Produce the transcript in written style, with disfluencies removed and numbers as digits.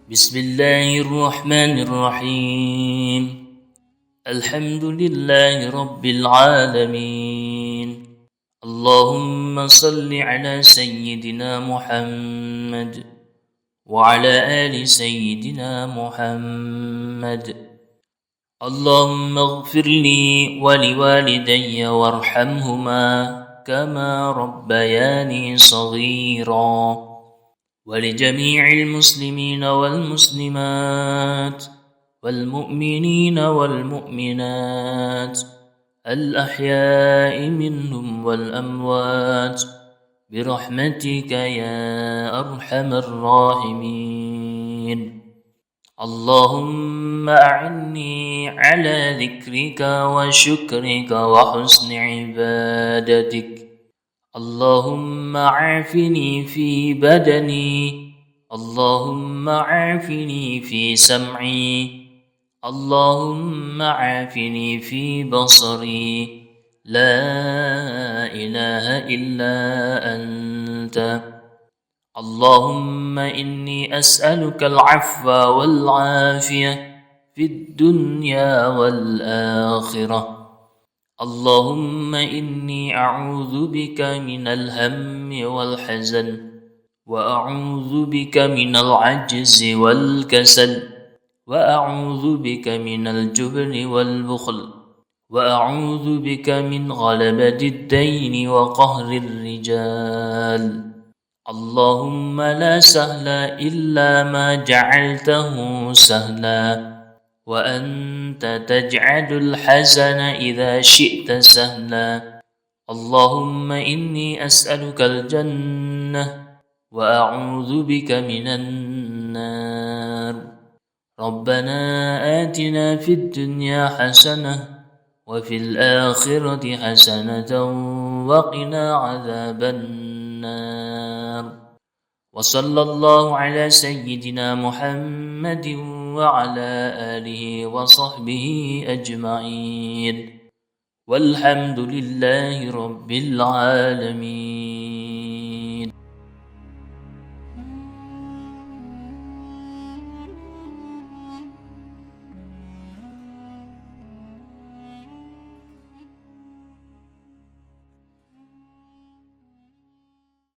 بسم الله الرحمن الرحيم. الحمد لله رب العالمين. اللهم صل على سيدنا محمد وعلى آل سيدنا محمد. اللهم اغفر لي ولوالدي وارحمهما كما ربياني صغيرا، ولجميع المسلمين والمسلمات والمؤمنين والمؤمنات الأحياء منهم والأموات برحمتك يا أرحم الراحمين. اللهم أعني على ذكرك وشكرك وحسن عبادتك. اللهم عافني في بدني، اللهم عافني في سمعي، اللهم عافني في بصري. لا إله إلا أنت. اللهم إني أسألك العفو والعافية في الدنيا والآخرة. اللهم إني أعوذ بك من الهم والحزن، وأعوذ بك من العجز والكسل، وأعوذ بك من الجبن والبخل، وأعوذ بك من غلبة الدين وقهر الرجال. اللهم لا سهل إلا ما جعلته سهلا، وأنت تجعل الحزن إذا شئت سهلا. اللهم إني أسألك الجنة وأعوذ بك من النار. ربنا آتنا في الدنيا حسنة وفي الآخرة حسنة وقنا عذاب النار. وصلى الله على سيدنا محمد وعلى آله وصحبه أجمعين، والحمد لله رب العالمين.